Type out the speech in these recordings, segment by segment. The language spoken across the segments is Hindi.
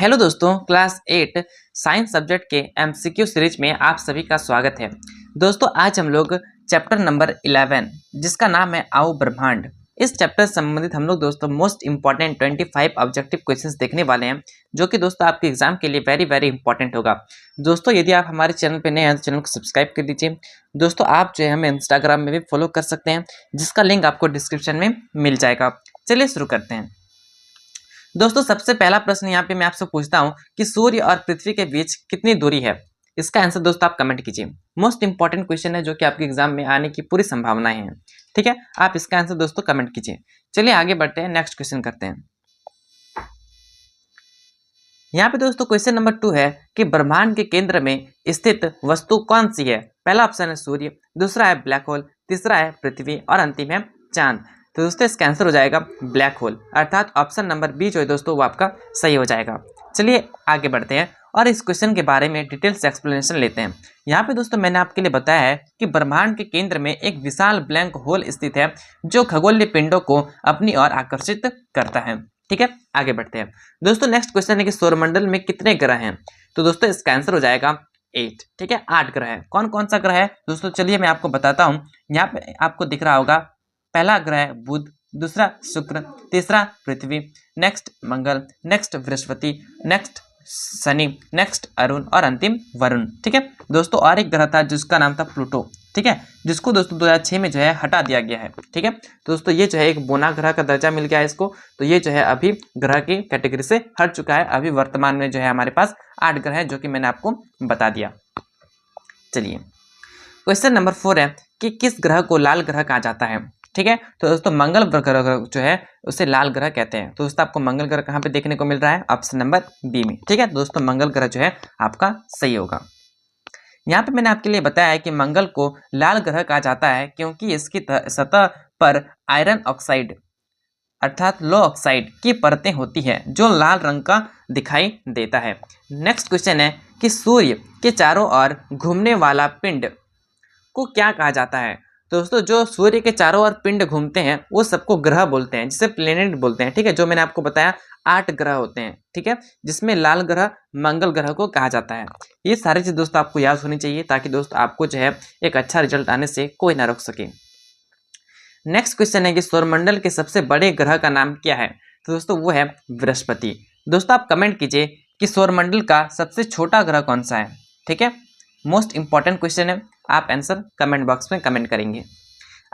हेलो दोस्तों, क्लास 8 साइंस सब्जेक्ट के एमसीक्यू सीरीज में आप सभी का स्वागत है। दोस्तों आज हम लोग चैप्टर नंबर 11 जिसका नाम है आओ ब्रह्मांड, इस चैप्टर से संबंधित हम लोग दोस्तों मोस्ट इंपॉर्टेंट 25 ऑब्जेक्टिव क्वेश्चंस देखने वाले हैं, जो कि दोस्तों आपके एग्जाम के लिए वेरी वेरी इंपॉर्टेंट होगा। दोस्तों यदि आप हमारे चैनल पर नए हैं तो चैनल को सब्सक्राइब कर दीजिए। दोस्तों आप जो है हमें इंस्टाग्राम में भी फॉलो कर सकते हैं, जिसका लिंक आपको डिस्क्रिप्शन में मिल जाएगा। चलिए शुरू करते हैं। दोस्तों सबसे पहला प्रश्न यहाँ पे मैं आपसे पूछता हूँ कि सूर्य और पृथ्वी के बीच कितनी दूरी है। इसका आंसर दोस्तों आप कमेंट कीजिए। मोस्ट इंपॉर्टेंट क्वेश्चन है जो कि आपके एग्जाम में आने की पूरी संभावनाएं हैं। ठीक है, आप इसका आंसर दोस्तों कमेंट कीजिए। चलिए आगे बढ़ते हैं, नेक्स्ट क्वेश्चन करते हैं। यहाँ पे दोस्तों क्वेश्चन नंबर 2 है कि ब्रह्मांड के केंद्र में स्थित वस्तु कौन सी है। पहला ऑप्शन है सूर्य, दूसरा है ब्लैक होल, तीसरा है पृथ्वी और अंतिम है चांद। तो दोस्तों इसका आंसर हो जाएगा ब्लैक होल, अर्थात ऑप्शन नंबर बी जो है दोस्तों वो आपका सही हो जाएगा। चलिए आगे बढ़ते हैं और इस क्वेश्चन के बारे में डिटेल से एक्सप्लेनेशन लेते हैं। यहाँ पे दोस्तों मैंने आपके लिए बताया है कि ब्रह्मांड के केंद्र में एक विशाल ब्लैंक होल स्थित है जो खगोलीय पिंडों को अपनी ओर आकर्षित करता है। ठीक है, आगे बढ़ते हैं। दोस्तों नेक्स्ट क्वेश्चन है कि सौरमंडल में कितने ग्रह हैं। तो दोस्तों इसका आंसर हो जाएगा 8। ठीक है, 8 ग्रह है। कौन कौन सा ग्रह है दोस्तों, चलिए मैं आपको बताता हूँ। यहाँ पे आपको दिख रहा होगा, पहला ग्रह है बुध, दूसरा शुक्र, तीसरा पृथ्वी, नेक्स्ट मंगल, नेक्स्ट बृहस्पति, नेक्स्ट शनि, नेक्स्ट अरुण और अंतिम वरुण। ठीक है दोस्तों, और एक ग्रह था जिसका नाम था प्लूटो। ठीक है, जिसको दोस्तों 2006 में जो है हटा दिया गया है। ठीक है, तो दोस्तों ये जो है एक बोना ग्रह का दर्जा मिल गया है इसको, तो ये जो है अभी ग्रह की कैटेगरी से हट चुका है। अभी वर्तमान में जो है हमारे पास 8 ग्रह है, जो कि मैंने आपको बता दिया। चलिए क्वेश्चन नंबर 4 है कि किस ग्रह को लाल ग्रह कहा जाता है। ठीक है, तो दोस्तों मंगल ग्रह जो है उसे लाल ग्रह कहते हैं। तो दोस्तों आपको मंगल ग्रह कहाँ पे देखने को मिल रहा है, ऑप्शन नंबर बी में। ठीक है दोस्तों, मंगल ग्रह जो है आपका सही होगा। यहाँ पे मैंने आपके लिए बताया है कि मंगल को लाल ग्रह कहा जाता है क्योंकि इसकी सतह पर आयरन ऑक्साइड अर्थात लो ऑक्साइड की परतें होती है जो लाल रंग का दिखाई देता है। नेक्स्ट क्वेश्चन है कि सूर्य के चारों ओर घूमने वाला पिंड को क्या कहा जाता है। दोस्तों जो सूर्य के चारों ओर पिंड घूमते हैं वो सबको ग्रह बोलते हैं, जिसे प्लेनेट बोलते हैं। ठीक है, जो मैंने आपको बताया 8 ग्रह होते हैं। ठीक है, जिसमें लाल ग्रह मंगल ग्रह को कहा जाता है। ये सारी चीज दोस्तों आपको याद होनी चाहिए, ताकि दोस्तों आपको जो है एक अच्छा रिजल्ट आने से कोई ना रोक सके। नेक्स्ट क्वेश्चन है कि सौरमंडल के सबसे बड़े ग्रह का नाम क्या है। तो दोस्तों वो है बृहस्पति। दोस्तों आप कमेंट कीजिए कि सौरमंडल का सबसे छोटा ग्रह कौन सा है। ठीक है, मोस्ट इंपॉर्टेंट क्वेश्चन है, आप आंसर कमेंट बॉक्स में कमेंट करेंगे।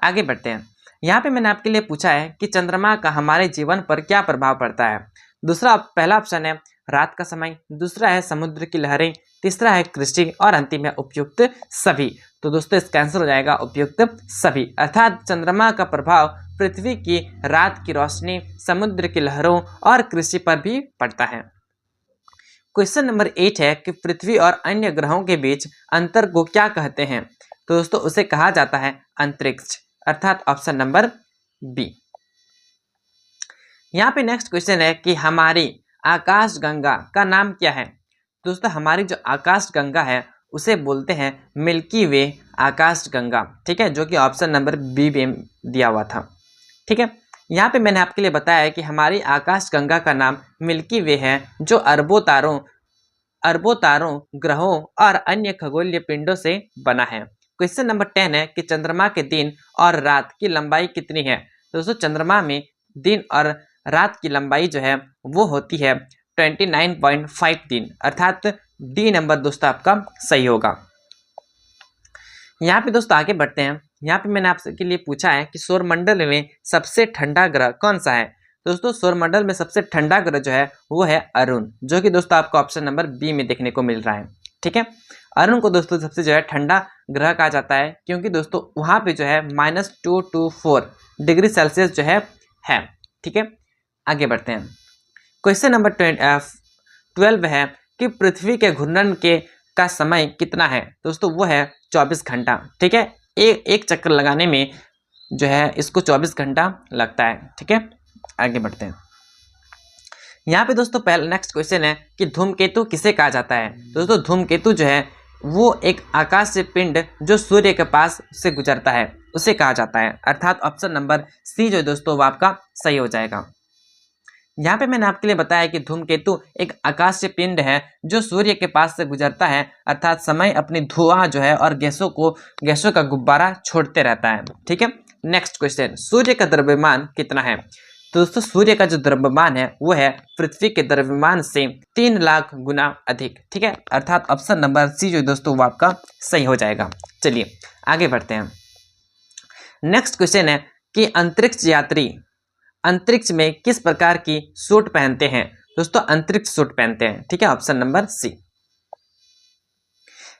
आगे बढ़ते हैं। यहाँ पे मैंने आपके लिए पूछा है कि चंद्रमा का हमारे जीवन पर क्या प्रभाव पड़ता है। पहला ऑप्शन है रात का समय, दूसरा है समुद्र की लहरें, तीसरा है कृषि और अंतिम है उपयुक्त सभी। तो दोस्तों इसका आंसर हो जाएगा उपयुक्त सभी, अर्थात चंद्रमा का प्रभाव पृथ्वी की रात की रोशनी, समुद्र की लहरों और कृषि पर भी पड़ता है। क्वेश्चन नंबर 8 है कि पृथ्वी और अन्य ग्रहों के बीच अंतर को क्या कहते हैं। तो दोस्तों उसे कहा जाता है अंतरिक्ष, अर्थात ऑप्शन नंबर बी। यहाँ पे नेक्स्ट क्वेश्चन है कि हमारी आकाश गंगा का नाम क्या है। दोस्तों हमारी जो आकाश गंगा है उसे बोलते हैं मिल्की वे आकाश गंगा। ठीक है, जो कि ऑप्शन नंबर बी में दिया हुआ था। ठीक है, यहाँ पे मैंने आपके लिए बताया है कि हमारी आकाश गंगा का नाम मिल्की वे है, जो अरबों तारों, ग्रहों और अन्य खगोलीय पिंडों से बना है। क्वेश्चन नंबर 10 है कि चंद्रमा के दिन और रात की लंबाई कितनी है। दोस्तों चंद्रमा में दिन और रात की लंबाई जो है वो होती है 29.5 दिन, अर्थात डी नंबर दोस्तों आपका सही होगा। यहाँ पे दोस्तों आगे बढ़ते हैं। यहाँ पे मैंने आपसे के लिए पूछा है कि सौरमंडल में सबसे ठंडा ग्रह कौन सा है। दोस्तों सौरमंडल में सबसे ठंडा ग्रह जो है वो है अरुण, जो कि दोस्तों आपको ऑप्शन नंबर बी में देखने को मिल रहा है। ठीक है, अरुण को दोस्तों सबसे जो है ठंडा ग्रह कहा जाता है क्योंकि दोस्तों वहाँ पे जो है -224 डिग्री सेल्सियस जो है। ठीक है, आगे बढ़ते हैं। क्वेश्चन नंबर 12 है कि पृथ्वी के घूर्णन का समय कितना है। दोस्तों वो है 24 घंटा। ठीक है, एक चक्कर लगाने में जो है इसको 24 घंटा लगता है। ठीक है, आगे बढ़ते हैं। यहाँ पे दोस्तों पहला नेक्स्ट क्वेश्चन है कि धूमकेतु किसे कहा जाता है। दोस्तों धूमकेतु जो है वो एक आकाशीय पिंड जो सूर्य के पास से गुजरता है उसे कहा जाता है, अर्थात ऑप्शन नंबर सी जो दोस्तों वो आपका सही हो जाएगा। यहाँ पे मैंने आपके लिए बताया कि धूमकेतु एक आकाशीय पिंड है जो सूर्य के पास से गुजरता है, अर्थात समय अपनी धुआं जो है और गैसों का गुब्बारा छोड़ते रहता है। ठीक है, नेक्स्ट क्वेश्चन, सूर्य का द्रव्यमान कितना है? तो दोस्तों सूर्य का जो द्रव्यमान है वो है पृथ्वी के द्रव्यमान से 3 लाख गुना अधिक। ठीक है, अर्थात ऑप्शन नंबर सी जो दोस्तों वो आपका सही हो जाएगा। चलिए आगे बढ़ते हैं। नेक्स्ट क्वेश्चन है कि अंतरिक्ष यात्री अंतरिक्ष में किस प्रकार की सूट पहनते हैं? दोस्तों अंतरिक्ष सूट पहनते हैं। ठीक है, ऑप्शन नंबर सी।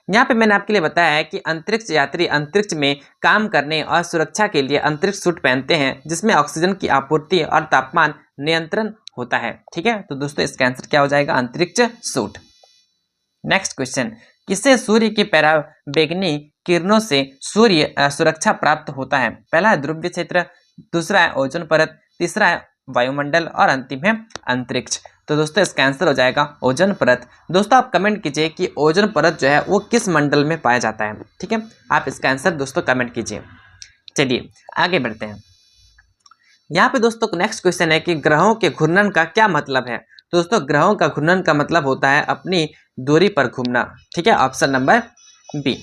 यहाँ पे मैंने आपके लिए बताया है कि अंतरिक्ष यात्री अंतरिक्ष में काम करने और सुरक्षा के लिए अंतरिक्ष सूट पहनते हैं जिसमें ऑक्सीजन की आपूर्ति और तापमान नियंत्रण होता है। ठीक है, तो दोस्तों इसका आंसर क्या हो जाएगा? अंतरिक्ष सूट। नेक्स्ट क्वेश्चन, किससे सूर्य की पराबैंगनी किरणों से सूर्य सुरक्षा प्राप्त होता है? पहला है ध्रुवीय क्षेत्र, दूसरा है ओजोन परत, तीसरा है वायुमंडल और अंतिम है अंतरिक्ष। तो दोस्तों इसका आंसर हो जाएगा ओजोन परत। दोस्तों आप कमेंट कीजिए कि ओजोन परत जो है वो किस मंडल में पाया जाता है। ठीक है, आप इसका आंसर दोस्तों कमेंट कीजिए। चलिए आगे बढ़ते हैं। यहाँ पे दोस्तों नेक्स्ट क्वेश्चन है कि ग्रहों के घूर्णन का क्या मतलब है? दोस्तों ग्रहों का घूर्णन का मतलब होता है अपनी दूरी पर घूमना। ठीक है, option number B.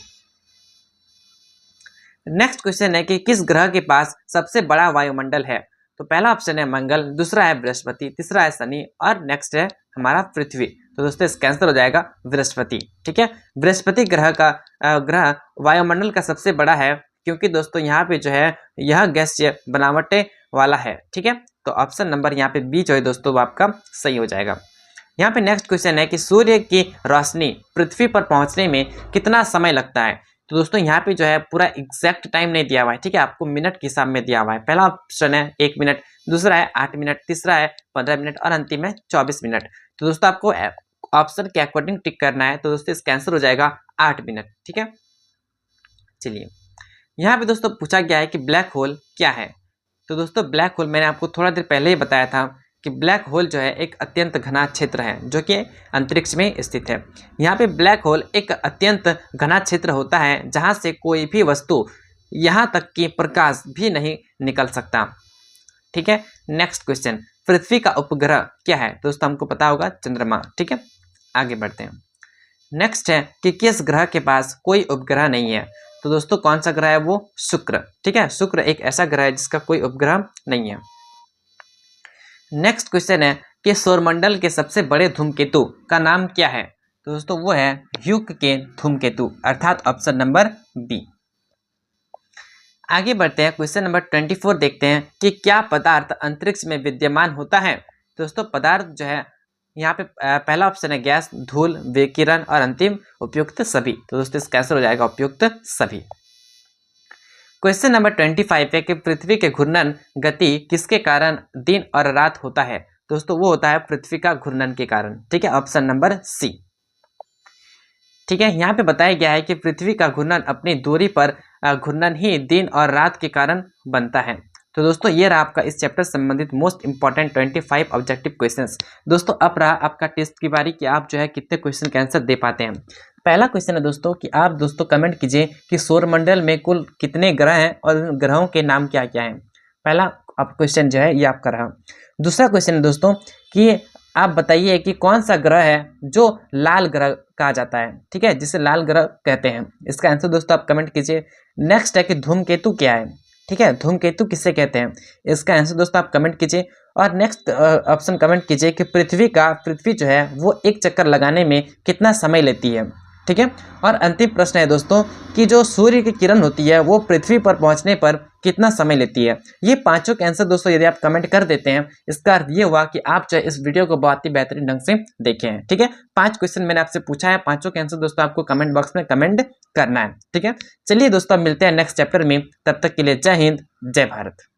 Next question है कि किस ग्रह के पास सबसे बड़ा वायुमंडल है? तो पहला ऑप्शन है मंगल, दूसरा है बृहस्पति, तीसरा है शनि और नेक्स्ट है हमारा पृथ्वी। तो दोस्तों इसका आंसर हो जाएगा बृहस्पति। ठीक है, बृहस्पति ग्रह वायुमंडल का सबसे बड़ा है क्योंकि दोस्तों यहाँ पे जो है यह गैसीय बनावटें वाला है। ठीक है, तो ऑप्शन नंबर यहाँ पे बी जो है दोस्तों वो आपका सही हो जाएगा। यहाँ पे नेक्स्ट क्वेश्चन है कि सूर्य की रोशनी पृथ्वी पर पहुंचने में कितना समय लगता है? तो दोस्तों यहाँ पे जो है पूरा एग्जैक्ट टाइम नहीं दिया हुआ है। ठीक है, आपको मिनट के हिसाब में दिया हुआ है। पहला ऑप्शन है 1 मिनट, दूसरा है 8 मिनट, तीसरा है 15 मिनट और अंतिम है 24 मिनट। तो दोस्तों आपको ऑप्शन के अकॉर्डिंग टिक करना है। तो दोस्तों इसका आंसर हो जाएगा 8 मिनट। ठीक है, चलिए यहाँ पे दोस्तों पूछा गया है कि ब्लैक होल क्या है? तो दोस्तों ब्लैक होल मैंने आपको थोड़ा देर पहले ही बताया था कि ब्लैक होल जो है एक अत्यंत घना क्षेत्र है जो कि अंतरिक्ष में स्थित है। यहाँ पे ब्लैक होल एक अत्यंत घना क्षेत्र होता है जहाँ से कोई भी वस्तु यहाँ तक कि प्रकाश भी नहीं निकल सकता। ठीक है, नेक्स्ट क्वेश्चन, पृथ्वी का उपग्रह क्या है? दोस्तों हमको पता होगा चंद्रमा। ठीक है, आगे बढ़ते हैं। नेक्स्ट है कि किस ग्रह के पास कोई उपग्रह नहीं है? तो दोस्तों कौन सा ग्रह है? वो शुक्र। ठीक है, शुक्र एक ऐसा ग्रह है जिसका कोई उपग्रह नहीं है। नेक्स्ट क्वेश्चन है कि सौरमंडल के सबसे बड़े धूमकेतु का नाम क्या है? तो दोस्तों वो है ह्यूक के धूमकेतु, अर्थात ऑप्शन नंबर बी। आगे बढ़ते हैं, क्वेश्चन नंबर 24 देखते हैं कि क्या पदार्थ अंतरिक्ष में विद्यमान होता है? दोस्तों पदार्थ जो है यहाँ पे पहला ऑप्शन है गैस, धूल, विकिरण और अंतिम उपयुक्त सभी। तो दोस्तों इसका आंसर हो जाएगा उपयुक्त सभी। क्वेश्चन नंबर 25 है कि पृथ्वी के घूर्णन गति किसके कारण दिन और रात होता है? दोस्तों वो होता है पृथ्वी का घूर्णन के कारण। ठीक है, ऑप्शन नंबर सी। ठीक है, यहाँ पे बताया गया है कि पृथ्वी का घूर्णन अपनी दूरी पर घूर्णन ही दिन और रात के कारण बनता है। तो दोस्तों ये रहा आपका इस चैप्टर से संबंधित मोस्ट इंपॉर्टेंट 25 ऑब्जेक्टिव क्वेश्चंस। दोस्तों अब रहा आपका टेस्ट की बारी कि आप जो है कितने क्वेश्चन के आंसर दे पाते हैं। पहला क्वेश्चन है दोस्तों कि आप दोस्तों कमेंट कीजिए कि सौरमंडल में कुल कितने ग्रह हैं और उन ग्रहों के नाम क्या क्या हैं। पहला आप क्वेश्चन जो है ये आपका रहा। दूसरा क्वेश्चन है दोस्तों कि आप बताइए कि कौन सा ग्रह है जो लाल ग्रह कहा जाता है? ठीक है, जिसे लाल ग्रह कहते हैं। इसका आंसर दोस्तों आप कमेंट कीजिए। नेक्स्ट है कि धूमकेतु क्या है? ठीक है, धूमकेतु किसे कहते हैं? इसका आंसर दोस्तों आप कमेंट कीजिए। और नेक्स्ट ऑप्शन कमेंट कीजिए कि पृथ्वी जो है वो एक चक्कर लगाने में कितना समय लेती है। ठीक है, और अंतिम प्रश्न है दोस्तों कि जो सूर्य की किरण होती है वो पृथ्वी पर पहुंचने पर कितना समय लेती है। ये पांचों के आंसर दोस्तों यदि आप कमेंट कर देते हैं इसका अर्थ ये हुआ कि आप जो है इस वीडियो को बहुत ही बेहतरीन ढंग से देखे हैं। ठीक है, 5 क्वेश्चन मैंने आपसे पूछा है, पांचों के आंसर दोस्तों आपको कमेंट बॉक्स में कमेंट करना है। ठीक है, चलिए दोस्तों मिलते हैं नेक्स्ट चैप्टर में, तब तक के लिए जय हिंद, जय भारत।